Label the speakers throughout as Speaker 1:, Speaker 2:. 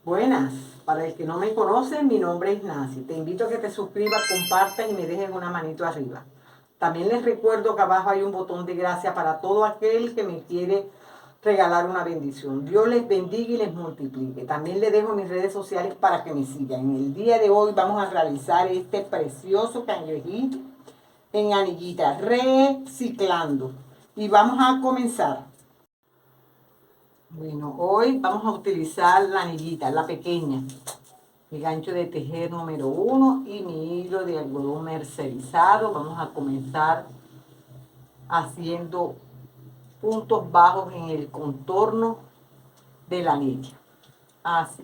Speaker 1: Buenas, para el que no me conoce, mi nombre es Nancy. Te invito a que te suscribas, compartas y me dejes una manito arriba. También les recuerdo que abajo hay un botón de gracia para todo aquel que me quiere regalar una bendición. Dios les bendiga y les multiplique. También les dejo mis redes sociales para que me sigan. En el día de hoy vamos a realizar este precioso cangrejito en anillita, reciclando. Y vamos a comenzar. Bueno, hoy vamos a utilizar la anillita, la pequeña, mi gancho de tejer número 1 y mi hilo de algodón mercerizado. Vamos a comenzar haciendo puntos bajos en el contorno de la anilla. Así.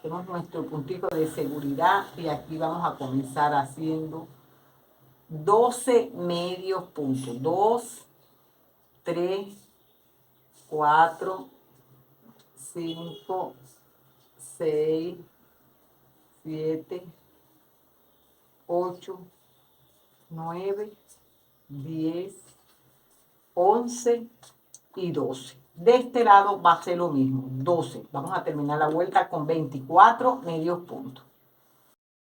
Speaker 1: Tenemos nuestro puntito de seguridad y aquí vamos a comenzar haciendo 12 medios puntos. 2, 3, 4, 5, 6, 7, 8, 9, 10, 11 y 12. De este lado va a ser lo mismo, 12. Vamos a terminar la vuelta con 24 medios puntos.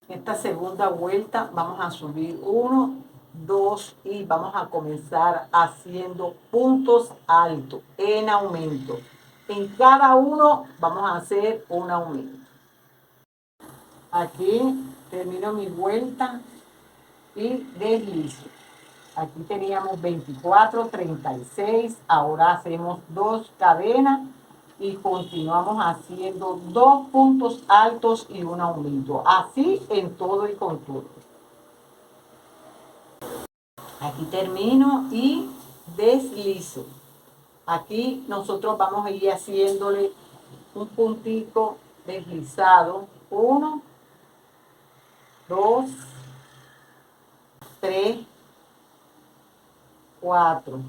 Speaker 1: Esta segunda vuelta vamos a subir 1, 2 y vamos a comenzar haciendo puntos altos en aumento. En cada uno vamos a hacer un aumento. Aquí termino mi vuelta y deslizo. Aquí teníamos 24, 36, ahora hacemos 2 cadenas y continuamos haciendo 2 puntos altos y un aumento. Así en todo el contorno. Aquí termino y deslizo. Aquí nosotros vamos a ir haciéndole un puntito deslizado. 1, 2, 3, 4.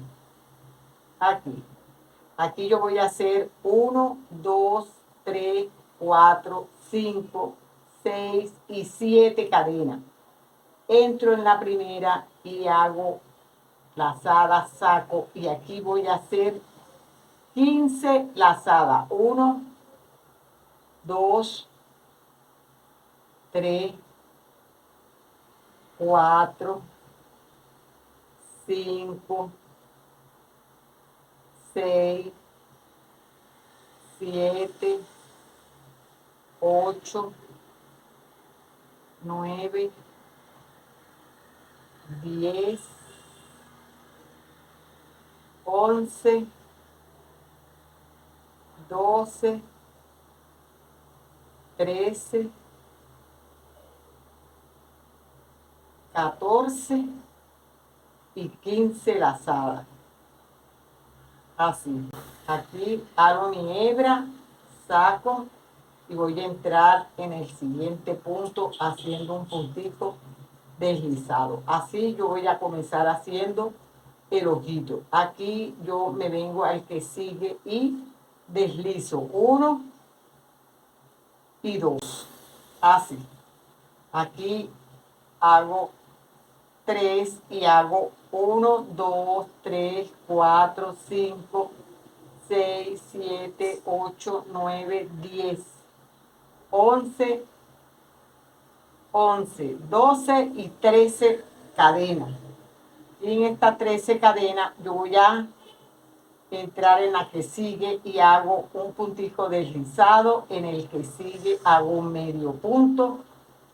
Speaker 1: Aquí yo voy a hacer 1, 2, 3, 4, 5, 6 y 7 cadenas. Entro en la primera y hago lazada, saco y aquí voy a hacer 15 lazadas. 1, 2, 3, 4, 5, 6, 7, 8, 9, 10, 11, 12, 13, 14 y 15 lazadas. Así. Aquí hago mi hebra, saco y voy a entrar en el siguiente punto haciendo un puntito deslizado. Así yo voy a comenzar haciendo el ojito. Aquí yo me vengo al que sigue y deslizo 1 y 2. Así. Aquí hago 3 y hago 1, 2, 3, 4, 5, 6, 7, 8, 9, 10, 11, 11, 12 y 13 cadenas. Y en estas 13 cadenas yo voy a entrar en la que sigue y hago un puntito deslizado, en el que sigue hago un medio punto,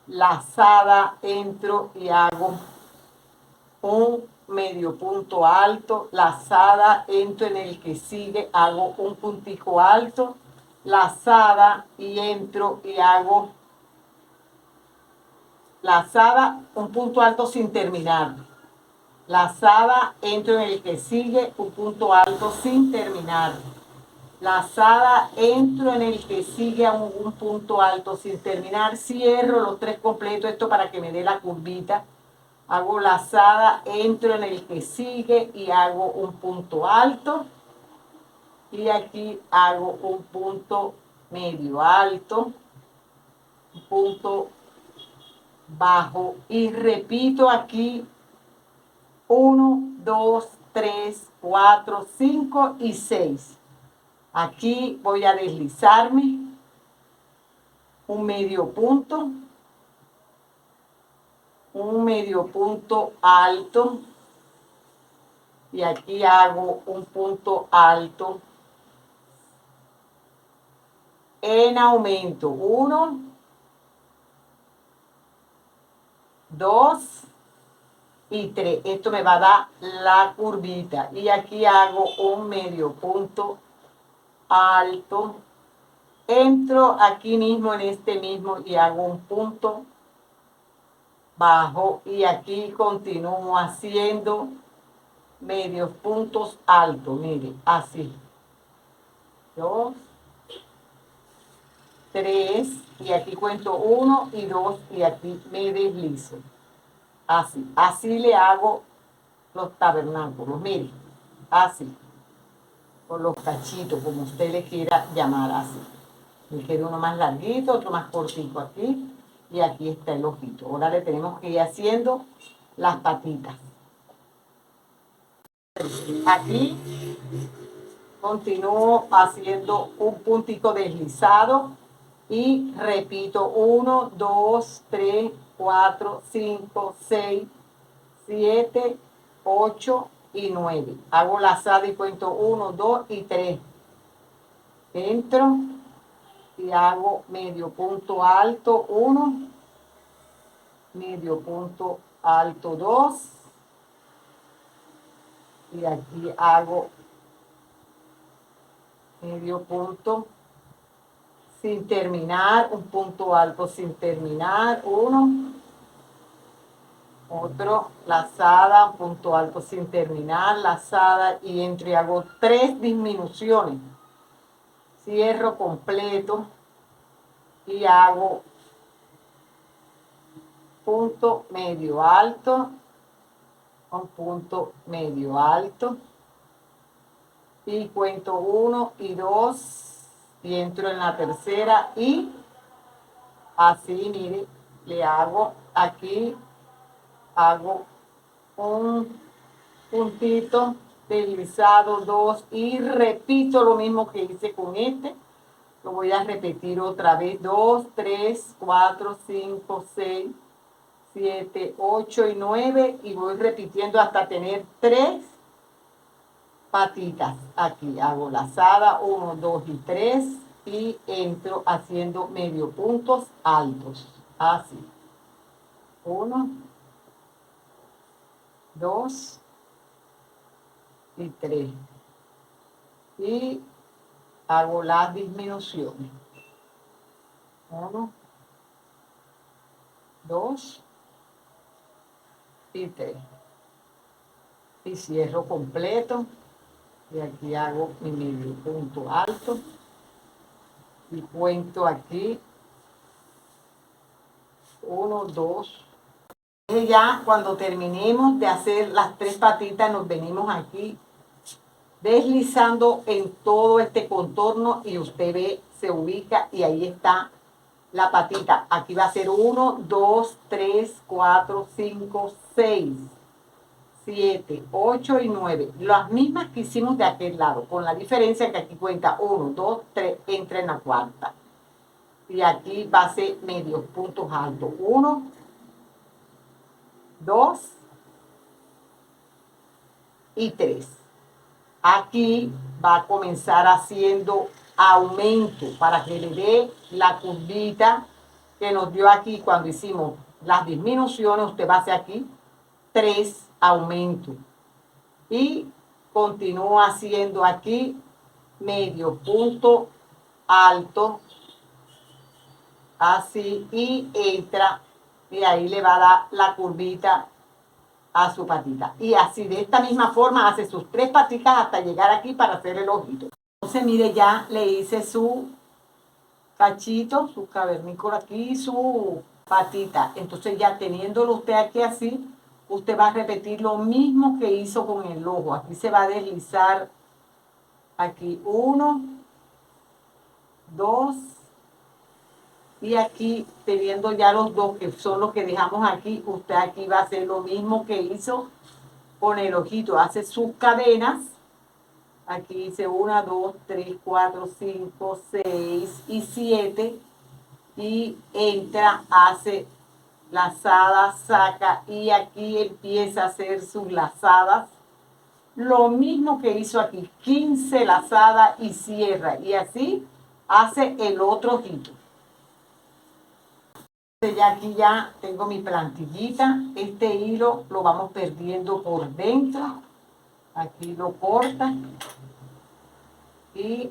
Speaker 1: lazada, entro y hago un medio punto alto, lazada, entro en el que sigue, hago un puntico alto, lazada y entro y hago lazada, un punto alto sin terminar. Lazada, entro en el que sigue, un punto alto sin terminar. Lazada, entro en el que sigue a un punto alto sin terminar. Cierro los 3 completos, esto para que me dé la curvita. Hago lazada, entro en el que sigue y hago un punto alto. Y aquí hago un punto medio alto, un punto bajo. Y repito aquí 1, 2, 3, 4, 5 y 6. Aquí voy a deslizarme un medio punto alto, y aquí hago un punto alto en aumento, 1, 2 y 3. Esto me va a dar la curvita, y aquí hago un medio punto alto, entro aquí mismo en este mismo y hago un punto bajo, y aquí continúo haciendo medios puntos altos, mire, así, 2, 3, y aquí cuento 1 y 2, y aquí me deslizo, así le hago los tabernáculos, mire, así, con los cachitos, como usted le quiera llamar, así. Me queda uno más larguito, otro más cortito aquí, y aquí está el ojito. Ahora le tenemos que ir haciendo las patitas. Aquí continúo haciendo un puntito deslizado y repito 1, 2, 3, 4, 5, 6, 7, 8 y 9. Hago lazada y cuento 1, 2 y 3. Entro y hago medio punto alto 1, medio punto alto 2, y aquí hago medio punto sin terminar, un punto alto sin terminar, 1, otro, lazada, un punto alto sin terminar, lazada, y entro y hago 3 disminuciones, cierro completo y hago punto medio alto, un punto medio alto, y cuento 1 y 2 y entro en la tercera, y así, mire, le hago aquí, hago un puntito deslizado 2 y repito lo mismo que hice con este. Lo voy a repetir otra vez, 2, 3, 4, 5, 6, 7, 8 y 9, y voy repitiendo hasta tener 3 patitas. Aquí hago lazada 1, 2 y 3, y entro haciendo medio puntos altos, así, 1, 2 y 3, y hago las disminuciones, 1, 2 y 3, y cierro completo, y aquí hago mi medio punto alto y cuento aquí 1, 2. Y ya cuando terminemos de hacer las 3 patitas, nos venimos aquí deslizando en todo este contorno, y usted ve, se ubica, y ahí está la patita. Aquí va a ser 1, 2, 3, 4, 5, 6, 7, 8 y 9. Las mismas que hicimos de aquel lado, con la diferencia que aquí cuenta 1, 2, 3, entra en la cuarta. Y aquí va a ser medios puntos altos. 1, 2 y 3. Aquí va a comenzar haciendo aumento para que le dé la curvita que nos dio aquí cuando hicimos las disminuciones. Usted va a hacer aquí 3 aumentos y continúa haciendo aquí medio punto alto, así, y entra, y ahí le va a dar la curvita a su patita. Y así, de esta misma forma, hace sus 3 patitas hasta llegar aquí para hacer el ojito. Entonces, mire, ya le hice su cachito, su cavernícola aquí, su patita. Entonces, ya teniéndolo usted aquí así, usted va a repetir lo mismo que hizo con el ojo. Aquí se va a deslizar, aquí 1, 2, y aquí teniendo ya los 2 que son los que dejamos aquí, usted aquí va a hacer lo mismo que hizo con el ojito. Hace sus cadenas, aquí dice 1, 2, 3, 4, 5, 6 y 7, y entra, hace lazada, saca y aquí empieza a hacer sus lazadas. Lo mismo que hizo aquí, 15 lazadas y cierra y así hace el otro ojito. Ya aquí ya tengo mi plantillita, este hilo lo vamos perdiendo por dentro, aquí lo corta y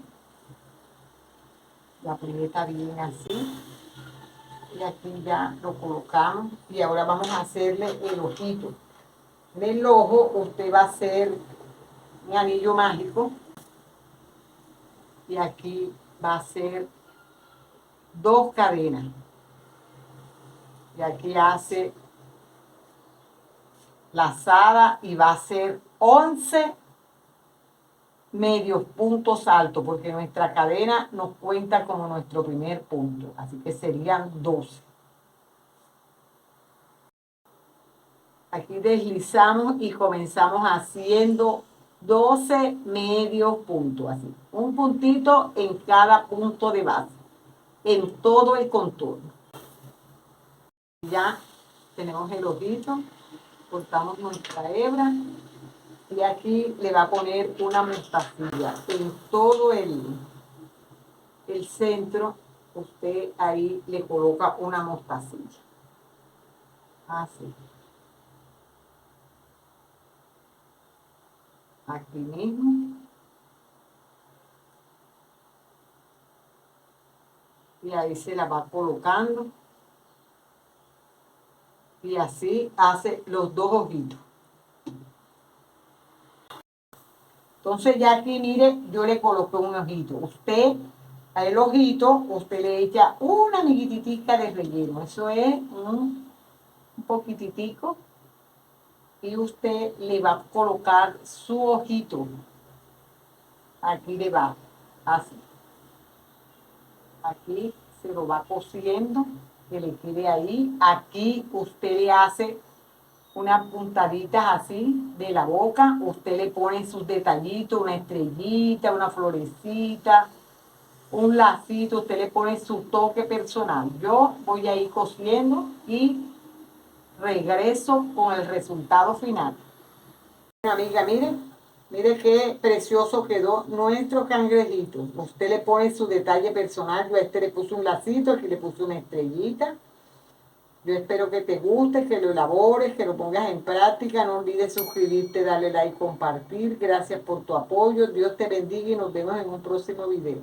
Speaker 1: la aprieta bien así y aquí ya lo colocamos y ahora vamos a hacerle el ojito. En el ojo usted va a hacer un anillo mágico y aquí va a hacer 2 cadenas y aquí hace lazada y va a hacer 11 medios puntos altos porque nuestra cadena nos cuenta como nuestro primer punto, así que serían 12. Aquí deslizamos y comenzamos haciendo 12 medios puntos, así, un puntito en cada punto de base, en todo el contorno. Ya tenemos el ojito, cortamos nuestra hebra y aquí le va a poner una mostacilla en todo el centro. Usted ahí le coloca una mostacilla, así, aquí mismo, y ahí se la va colocando y así hace los 2 ojitos. Entonces ya aquí, mire, yo le coloqué un ojito. Usted, al ojito, usted le echa una miguititica de relleno. Eso es un poquititico. Y usted le va a colocar su ojito. Aquí le va, así. Aquí se lo va cosiendo, que le quede ahí. Aquí usted le hace unas puntaditas así de la boca, usted le pone sus detallitos, una estrellita, una florecita, un lacito, usted le pone su toque personal. Yo voy a ir cosiendo y regreso con el resultado final. Amiga, mire qué precioso quedó nuestro cangrejito. Usted le pone su detalle personal, yo a este le puse un lacito, aquí le puse una estrellita. Yo espero que te guste, que lo elabores, que lo pongas en práctica. No olvides suscribirte, darle like, compartir. Gracias por tu apoyo. Dios te bendiga y nos vemos en un próximo video.